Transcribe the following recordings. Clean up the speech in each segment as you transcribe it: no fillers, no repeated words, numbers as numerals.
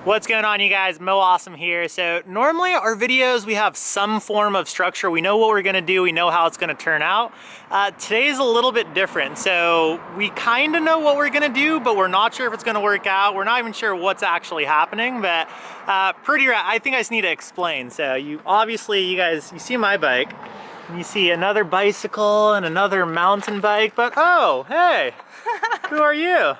What's going on, you guys? Mo Awesome here. So normally our videos, we have some form of structure. We know what we're gonna do. We know how it's gonna turn out. Today's a little bit different. So we kind of know what we're gonna do, but we're not sure if it's gonna work out. We're not even sure what's actually happening, but pretty rad. I think I just need to explain. So you guys, you see my bike, and you see another bicycle and another mountain bike, but oh, hey, who are you?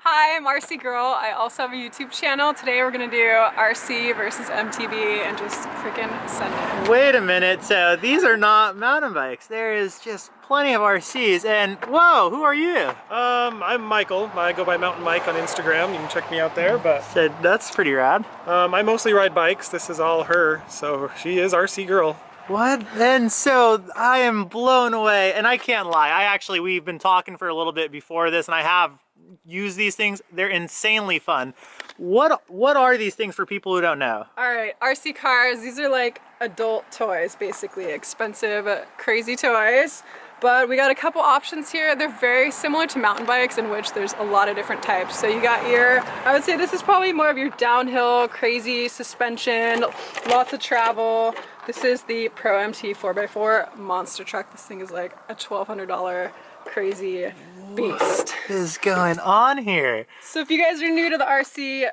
Hi, I'm RC Girl. I also have a YouTube channel. Today we're gonna do RC versus MTB and just freaking send it. Wait a minute, so these are not mountain bikes. There is just plenty of RCs, and whoa, who are you? I'm Michael. I go by Mountain Mike on Instagram. You can check me out there, but... So that's pretty rad. I mostly ride bikes. This is all her, so she is RC Girl. What? And so I am blown away, and I can't lie. We've been talking for a little bit before this, and I have used these things. They're insanely fun. What are these things for people who don't know? All right, RC cars, these are like adult toys, basically. Expensive, crazy toys. But we got a couple options here. They're very similar to mountain bikes, in which there's a lot of different types. So you got your, I would say this is probably more of your downhill, crazy suspension, lots of travel. This is the Pro MT 4x4 monster truck. This thing is like a $1,200 crazy beast. What is going on here? So if you guys are new to the RC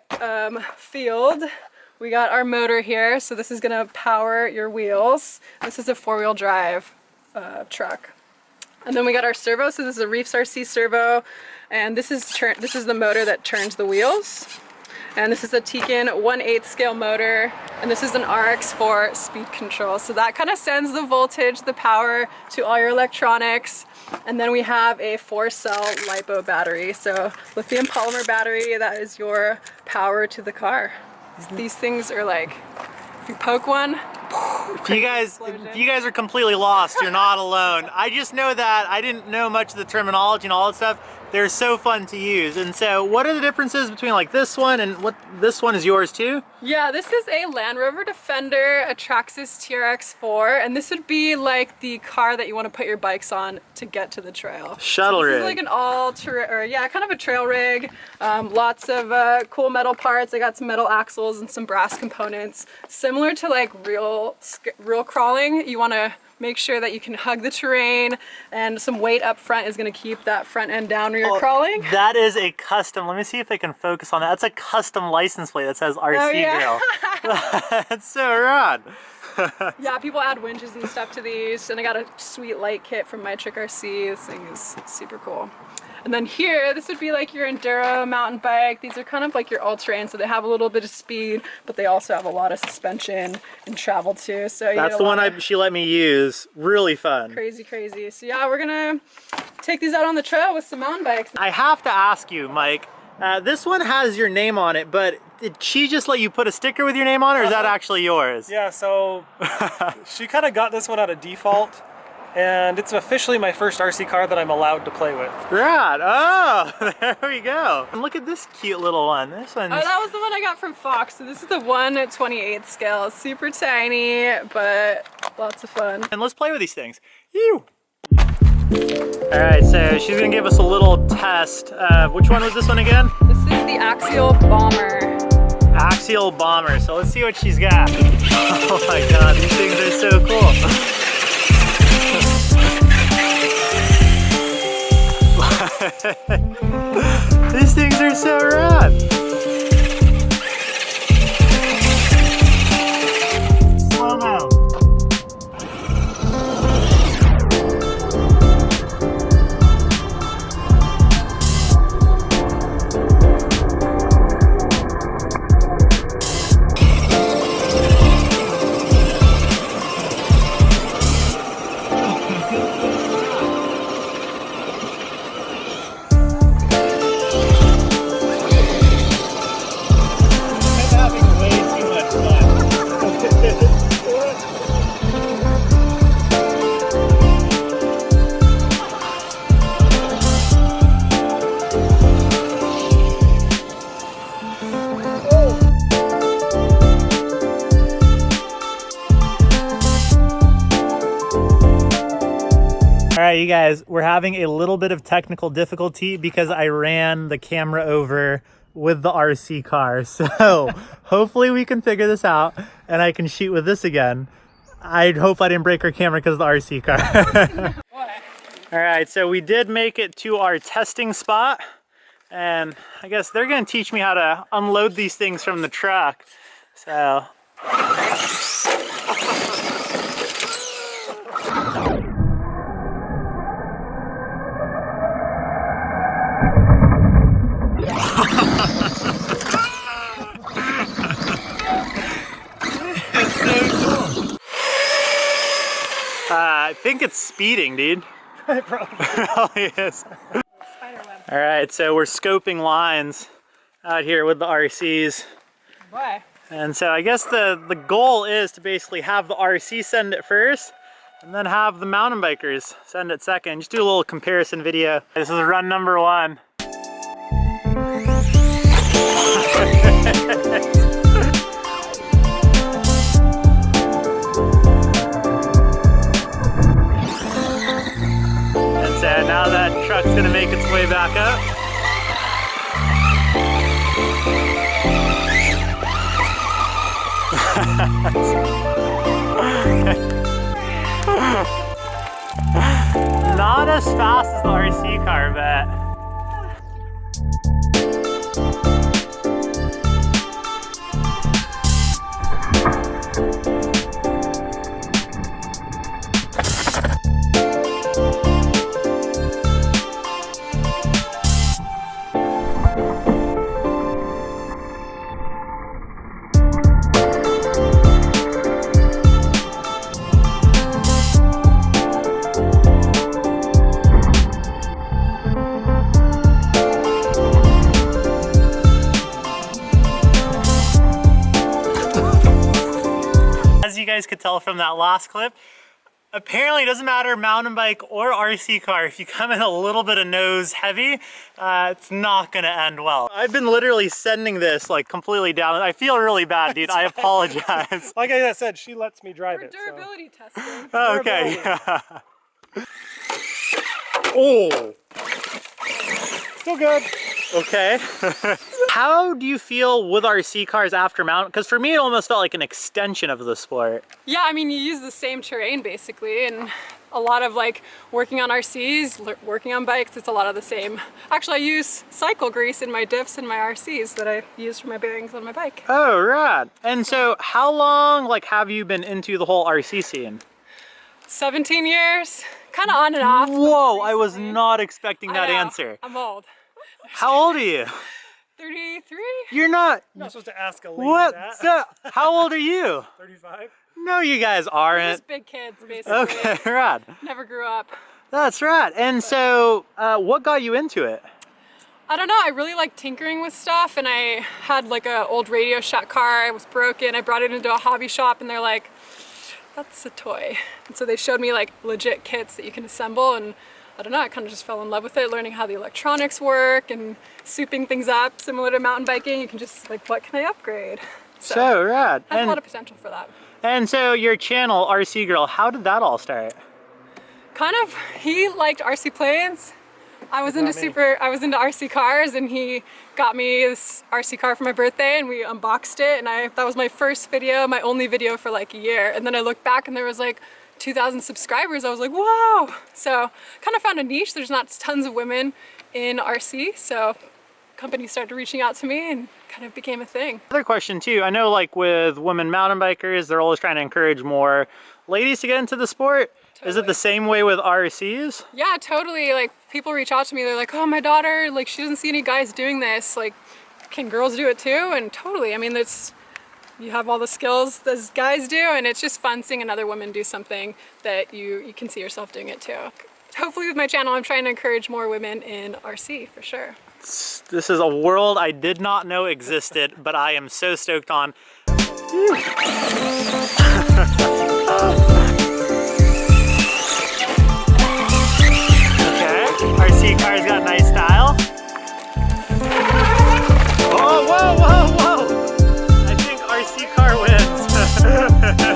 field, we got our motor here. So this is gonna power your wheels. This is a 4-wheel drive truck. And then we got our servo. So this is a Reefs RC servo, and this is the motor that turns the wheels. And this is a Tekin 1/8 scale motor, and this is an RX for speed control. So that kind of sends the voltage, the power to all your electronics. And then we have a 4-cell LiPo battery. So lithium polymer battery, that is your power to the car. These things are like, if you poke one, if you guys are completely lost, you're not alone. I just know that I didn't know much of the terminology and all that stuff. They're so fun to use. And so what are the differences between like this one and what this one is yours too? Yeah, this is a Land Rover Defender, a Traxxas TRX4, and this would be like the car that you want to put your bikes on to get to the trail. Shuttle rig. This is like an kind of a trail rig. Lots of cool metal parts. I got some metal axles and some brass components. Similar to like real crawling, you want to make sure that you can hug the terrain, and some weight up front is going to keep that front end down when you're crawling. That is a custom, let me see if I can focus on that. That's a custom license plate that says RC Girl. That's so rad. Yeah, people add winches and stuff to these, and I got a sweet light kit from My Trick RC. This thing is super cool. And then here, this would be like your enduro mountain bike. These are kind of like your all-terrain, so they have a little bit of speed, but they also have a lot of suspension and travel too. So that's the one she let me use. Really fun. Crazy, crazy. So yeah, we're gonna take these out on the trail with some mountain bikes. I have to ask you, Mike, this one has your name on it, but did she just let you put a sticker with your name on it, or is that actually yours? Yeah, so she kind of got this one out of default, and it's officially my first RC car that I'm allowed to play with. Rad. Oh, there we go. And look at this cute little one. This one's... Oh, that was the one I got from Fox. So this is the 1/28 scale. Super tiny, but lots of fun. And let's play with these things. Ew. All right, so she's gonna give us a little test. Which one was this one again? This is the Axial Bomber. Axial Bomber. So let's see what she's got. Oh my God, these things are so cool. These things are so rad. Slow-mo. Alright, you guys, we're having a little bit of technical difficulty because I ran the camera over with the RC car. So hopefully we can figure this out and I can shoot with this again. I hope I didn't break our camera because of the RC car. All right, so we did make it to our testing spot, and I guess they're gonna teach me how to unload these things from the truck. So. I think it's speeding, dude. It probably is. All right, so we're scoping lines out here with the RCs. Boy. And so I guess the goal is to basically have the RC send it first and then have the mountain bikers send it second. Just do a little comparison video. This is run number 1. And now that truck's gonna make its way back up. Not as fast as the RC car, but as you guys could tell from that last clip, apparently it doesn't matter mountain bike or RC car, if you come in a little bit of nose heavy, it's not gonna end well. I've been literally sending this like completely down. I feel really bad, dude. I apologize. like I said, she lets me drive it. Durability testing. Oh, okay, yeah. Oh, Still good. okay. How do you feel with RC cars after mount? Because for me, it almost felt like an extension of the sport. Yeah, I mean, you use the same terrain basically, and a lot of like working on RCs, working on bikes, it's a lot of the same. Actually, I use cycle grease in my diffs and my RCs that I use for my bearings on my bike. Oh, right. And so how long have you been into the whole RC scene? 17 years, kind of on and off. Whoa, I was not expecting that I know, answer. I'm old. How old are you? 33? You're not. I'm not supposed to ask a lady What? that. So, how old are you? 35. No, you guys We're aren't. just big kids, basically. Okay, right. Never grew up. That's right. And so, what got you into it? I don't know, I really like tinkering with stuff, and I had like an old Radio Shack car. It was broken. I brought it into a hobby shop and they're like, that's a toy. And so they showed me like legit kits that you can assemble, and I don't know, I kind of just fell in love with it, learning how the electronics work and souping things up. Similar to mountain biking, you can just like, what can I upgrade? So, right. Has a lot of potential for that. And so your channel, RC Girl, how did that all start? Kind of, he liked RC planes. I was into RC cars, and he got me this RC car for my birthday, and we unboxed it, and that was my first video, my only video for like a year. And then I looked back and there was like 2,000 subscribers. I was like, whoa! So kind of found a niche. There's not tons of women in RC, so companies started reaching out to me and kind of became a thing. Another question too, I know like with women mountain bikers, they're always trying to encourage more ladies to get into the sport. Totally. Is it the same way with RCs? Yeah, totally. Like people reach out to me, they're like, oh, my daughter, like she doesn't see any guys doing this. Like, can girls do it too? And totally, I mean, you have all the skills as guys do, and it's just fun seeing another woman do something that you can see yourself doing it too. Hopefully with my channel, I'm trying to encourage more women in RC for sure. This is a world I did not know existed, but I am so stoked on. Okay, RC car's got nice style. Oh, whoa, whoa, whoa! I think RC car wins.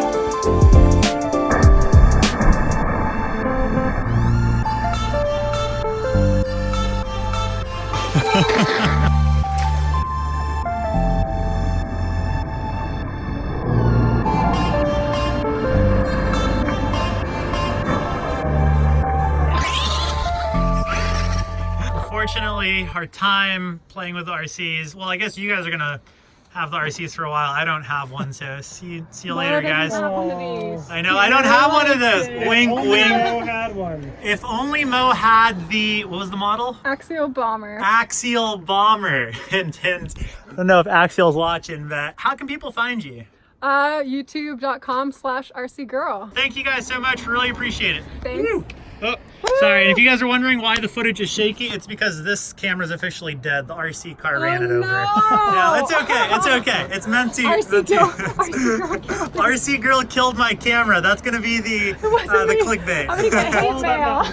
unfortunately, our time playing with the RCs, well, I guess you guys are gonna have the RCs for a while. I don't have one, so see you later, guys. Have one of these. I know, I don't have one of those. Wink, Only wink. Mo had one. If only Mo had the, what was the model? Axial Bomber. Axial Bomber. Hint, hint. I don't know if Axial's watching, but how can people find you? YouTube.com/RCGirl. Thank you guys so much. Really appreciate it. Thanks. Oh, sorry. And if you guys are wondering why the footage is shaky, it's because this camera's officially dead. The RC car ran it over. No. Yeah, it's okay. It's okay. It's meant to. RC Girl. RC Girl killed my camera. That's gonna be the clickbait. I'm gonna get hate mail.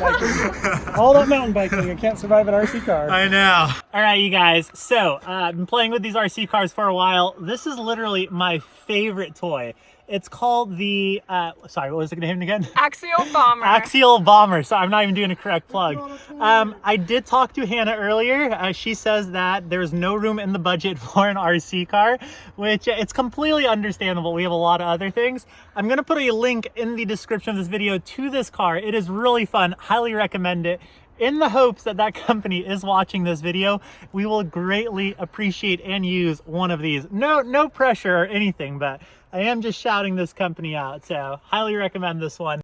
All that mountain biking, you can't survive an RC car. I know. All right, you guys. So I've been playing with these RC cars for a while. This is literally my favorite toy. It's called the, sorry, what was the name again? Axial Bomber. Axial Bomber. So I'm not even doing a correct plug. I did talk to Hannah earlier. She says that there's no room in the budget for an RC car, which it's completely understandable. We have a lot of other things. I'm going to put a link in the description of this video to this car. It is really fun. Highly recommend it. In the hopes that that company is watching this video, we will greatly appreciate and use one of these. No pressure or anything, but I am just shouting this company out. So highly recommend this one.